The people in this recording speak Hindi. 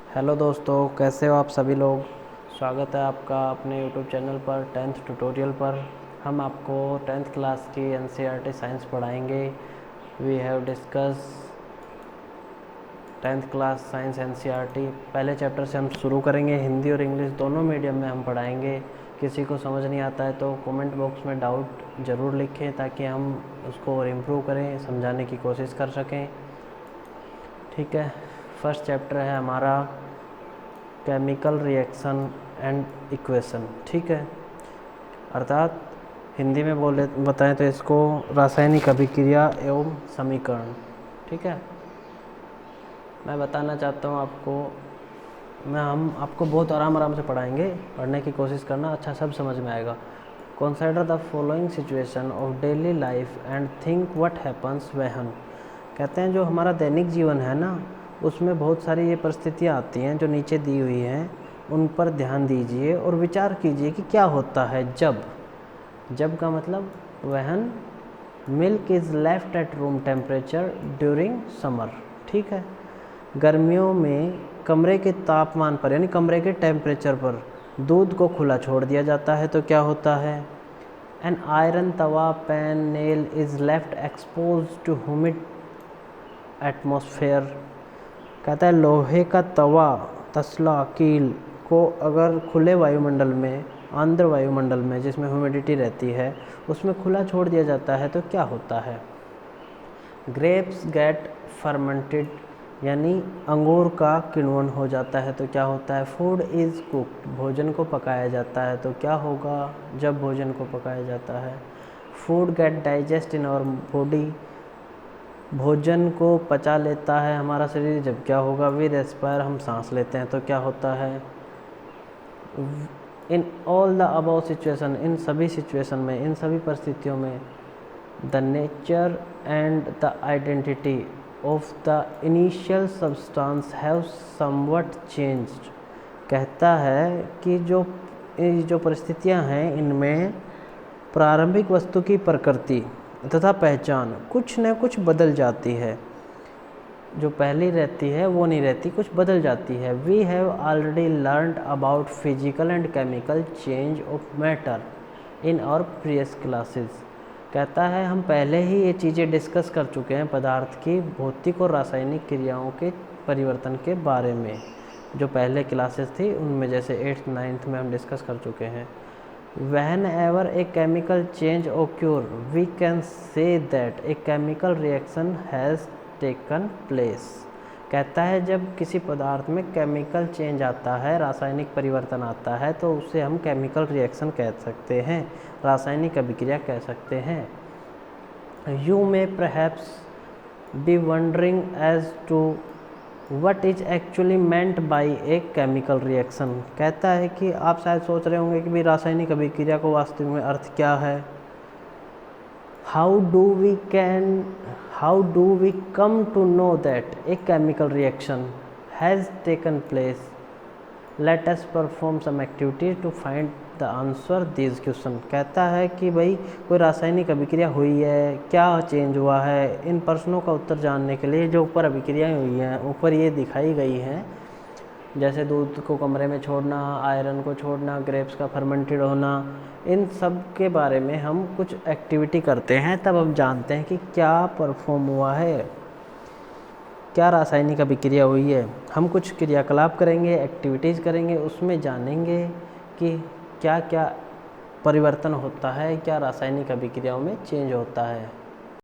हेलो दोस्तों, कैसे हो आप सभी लोग। स्वागत है आपका अपने यूट्यूब चैनल पर 10th ट्यूटोरियल पर। हम आपको 10th क्लास की एनसीईआरटी साइंस पढ़ाएंगे। We have discuss 10th class science NCERT. पहले चैप्टर से हम शुरू करेंगे। हिंदी और इंग्लिश दोनों मीडियम में हम पढ़ाएंगे। किसी को समझ नहीं आता है तो कमेंट बॉक्स में डाउट ज़रूर लिखें ताकि हम उसको और इम्प्रूव करें, समझाने की कोशिश कर सकें। ठीक है, फर्स्ट चैप्टर है हमारा केमिकल रिएक्शन एंड इक्वेशन। ठीक है, अर्थात हिंदी में बोले बताएं तो इसको रासायनिक अभिक्रिया एवं समीकरण। ठीक है, मैं बताना चाहता हूँ आपको, हम आपको बहुत आराम से पढ़ाएंगे। पढ़ने की कोशिश करना, अच्छा सब समझ में आएगा। Consider the following situation of daily life and think what happens when. कहते हैं जो हमारा दैनिक जीवन है ना, उसमें बहुत सारी ये परिस्थितियाँ आती हैं जो नीचे दी हुई हैं, उन पर ध्यान दीजिए और विचार कीजिए कि क्या होता है जब का मतलब when milk is left at room temperature during summer. ठीक है, गर्मियों में कमरे के तापमान पर यानी कमरे के टेम्परेचर पर दूध को खुला छोड़ दिया जाता है तो क्या होता है। An iron tawa pan nail is left expose to humid atmosphere. कहता है लोहे का तवा, तसला, कील को अगर खुले वायुमंडल में, आंध्र वायुमंडल में जिसमें ह्यूमिडिटी रहती है, उसमें खुला छोड़ दिया जाता है तो क्या होता है। ग्रेप्स गेट फर्मेंटेड यानी अंगूर का किण्वन हो जाता है तो क्या होता है। फूड इज़ कुक्ड भोजन को पकाया जाता है तो क्या होगा जब भोजन को पकाया जाता है। Food get digest in our body भोजन को पचा लेता है हमारा शरीर जब क्या होगा। वी रेस्पायर हम सांस लेते हैं तो क्या होता है। In all the above situation in सभी सिचुएशन में, इन सभी परिस्थितियों में the nature and the identity of the initial substance have somewhat changed. कहता है कि जो परिस्थितियां हैं इनमें प्रारंभिक वस्तु की प्रकृति तथा पहचान कुछ न कुछ बदल जाती है। जो पहली रहती है वो नहीं रहती, कुछ बदल जाती है। We have already learned about physical and chemical change of matter in our previous classes. कहता है हम पहले ही ये चीज़ें डिस्कस कर चुके हैं पदार्थ की भौतिक और रासायनिक क्रियाओं के परिवर्तन के बारे में। जो पहले क्लासेस थी उनमें जैसे 8th 9th में हम डिस्कस कर चुके हैं। Whenever a chemical change occur, we can say that a chemical reaction has taken place। कहता है जब किसी पदार्थ में केमिकल चेंज आता है, रासायनिक परिवर्तन आता है, तो उसे हम केमिकल रिएक्शन कह सकते हैं, रासायनिक अभिक्रिया कह सकते हैं। You may perhaps be wondering as to what is actually meant by a chemical reaction। कहता है कि आप शायद सोच रहे होंगे कि भाई रासायनिक अभिक्रिया को वास्तविक में अर्थ क्या है। How do we come to know that a chemical reaction has taken place? Let us perform some activities to find the answer these question। कहता है कि भाई कोई रासायनिक अभिक्रिया हुई है, क्या चेंज हुआ है, इन प्रश्नों का उत्तर जानने के लिए जो ऊपर अभिक्रियाएं हुई हैं, ऊपर ये दिखाई गई हैं, जैसे दूध को कमरे में छोड़ना, आयरन को छोड़ना, ग्रेप्स का फर्मेंटेड होना, इन सब के बारे में हम कुछ एक्टिविटी करते हैं, तब हम जानते हैं कि क्या परफॉर्म हुआ है, क्या रासायनिक अभिक्रिया हुई है। हम कुछ क्रियाकलाप करेंगे, एक्टिविटीज़ करेंगे, उसमें जानेंगे कि क्या क्या परिवर्तन होता है, क्या रासायनिक अभिक्रियाओं में चेंज होता है।